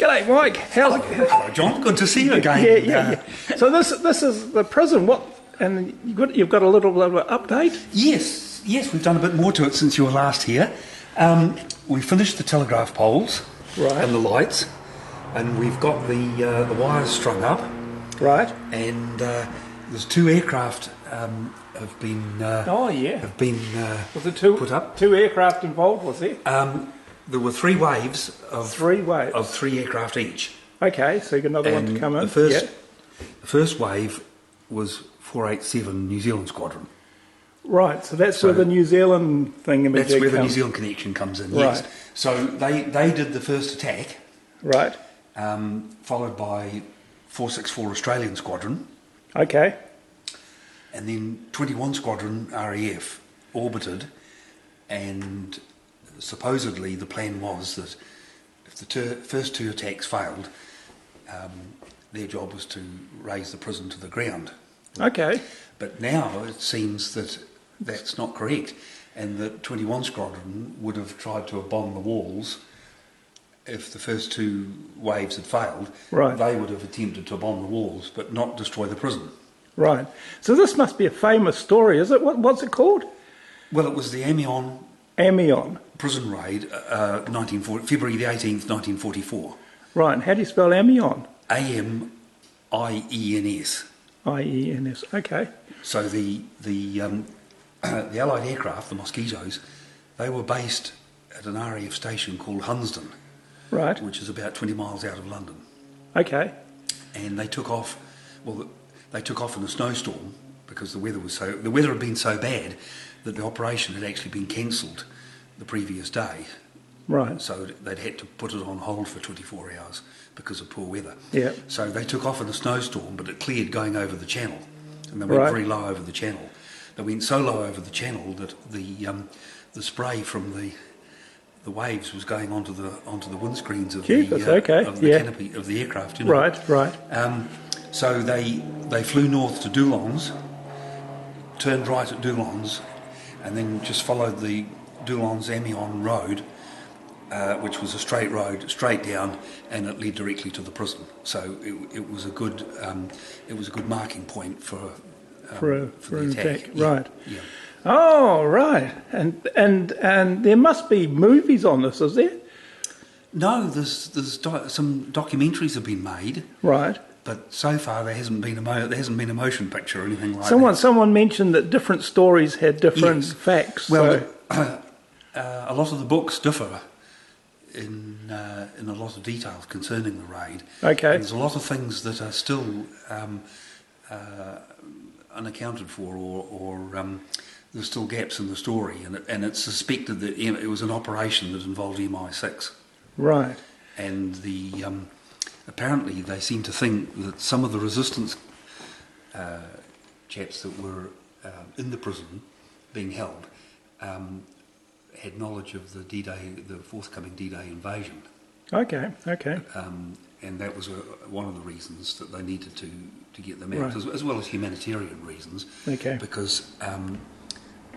G'day, Mike. How's it? Hello, John. Good to see you again. Yeah. So this is the prison. What? And you've got a little bit of an update. Yes, we've done a bit more to it since you were last here. We finished the telegraph poles and the lights, and we've got the wires strung up. Right. And there's 2 aircraft have been Was it put up. 2 aircraft involved? Was there? There were 3 waves of 3 aircraft each. Okay, so you got another one to come in. The first wave was 487 New Zealand Squadron. Right, so that's where the New Zealand thing. That's where the New Zealand connection comes in. Yes. Right. So they did the first attack. Right. Followed by 464 Australian Squadron. Okay. And then 21 Squadron RAF orbited, and supposedly the plan was that if the first 2 attacks failed, their job was to raise the prison to the ground. Okay. But now it seems that that's not correct, and that 21 Squadron would have tried to bomb the walls if the first 2 waves had failed. Right. They would have attempted to bomb the walls, but not destroy the prison. Right. So this must be a famous story, is it? What's it called? Well, it was the Amiens prison raid, February the 18th, 1944. Right, and how do you spell Amiens? A-M-I-E-N-S. I-E-N-S, okay. So the Allied aircraft, the Mosquitoes, they were based at an RAF station called Hunsdon, right, which is about 20 miles out of London. Okay. And they took off. Well, they took off in a snowstorm because the weather had been so bad that the operation had actually been cancelled the previous day. Right. So they'd had to put it on hold for 24 hours because of poor weather. Yeah. So they took off in a snowstorm, but it cleared going over the channel, and they went very low over the channel. They went so low over the channel that the spray from the waves was going onto the windscreens of the canopy of the aircraft. You know? Right. So they flew north to Doulons, turned right at Doulons, and then just followed the Doulons-Amiens road, which was a straight road, straight down, and it led directly to the prison. So it was a good marking point for the attack. Right. Yeah. Oh, right. And there must be movies on this, is there? No, there's some documentaries have been made. Right. But so far there hasn't been a motion picture or anything like that. Someone mentioned that different stories had different facts. Well, a lot of the books differ in a lot of details concerning the raid. Okay. And there's a lot of things that are still unaccounted for, or there's still gaps in the story, and it's suspected that it was an operation that involved MI6. Right. And apparently they seem to think that some of the resistance chaps that were in the prison being held had knowledge of the forthcoming D-Day invasion. Okay. And that was one of the reasons that they needed to get them out, as well as humanitarian reasons. Okay. Because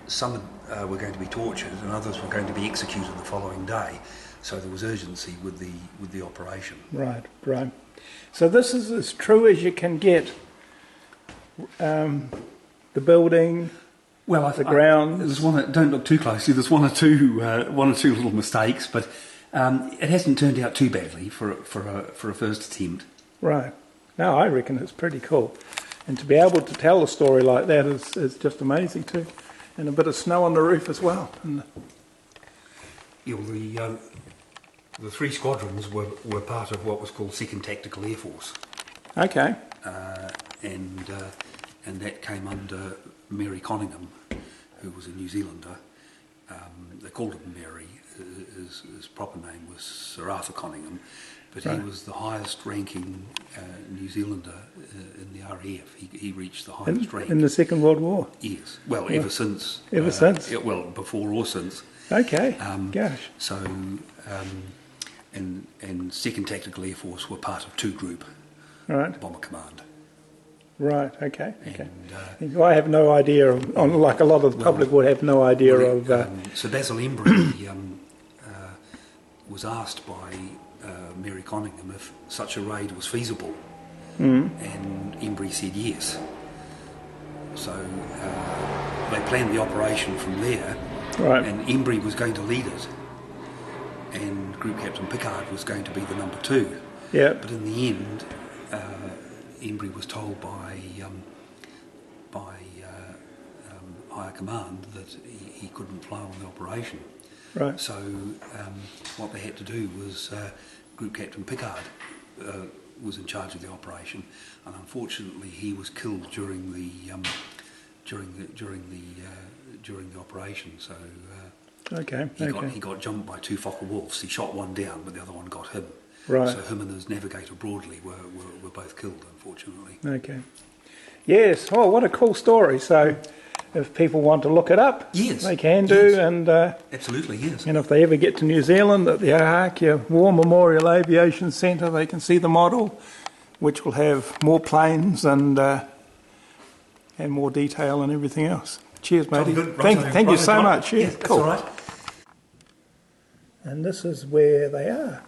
some were going to be tortured and others were going to be executed the following day. So there was urgency with the operation. Right. So this is as true as you can get. The building, the ground. There's one. Don't look too closely. There's one or two little mistakes, but it hasn't turned out too badly for a first attempt. Right. No, I reckon it's pretty cool, and to be able to tell a story like that is just amazing too, and a bit of snow on the roof as well. And the 3 squadrons were part of what was called 2nd Tactical Air Force. Okay. And that came under Mary Conyngham, who was a New Zealander. They called him Mary. His proper name was Sir Arthur Conyngham, but he was the highest ranking New Zealander in the RAF. He reached the highest rank. In the Second World War? Yes. Well, ever since. Ever since? Well, before or since. Okay. Gosh. So, and 2nd Tactical Air Force were part of 2 Group Bomber Command. Right, okay. And, I have no idea, like a lot of the public would have no idea of... Sir Basil Embry, was asked by Mary Conningham if such a raid was feasible, and Embry said yes. So they planned the operation from there, Right. and Embry was going to lead it, and Group Captain Pickard was going to be the number 2. Yeah. But in the end, Embry was told by higher command that he couldn't fly on the operation. Right. So what they had to do was Group Captain Pickard was in charge of the operation, and unfortunately he was killed during the operation. So Okay. he got jumped by 2 Fokker wolves. He shot one down, but the other one got him. Right. So him and his navigator Broadley were both killed, unfortunately. Okay. Yes. Oh, what a cool story. So, if people want to look it up, Yes. they can do. Yes. And Absolutely, yes. and if they ever get to New Zealand, at the Ohakea War Memorial Aviation Centre, they can see the model, which will have more planes and more detail and everything else. Cheers, matey. Thank you so much. Yeah, yes, cool. That's all right. And this is where they are.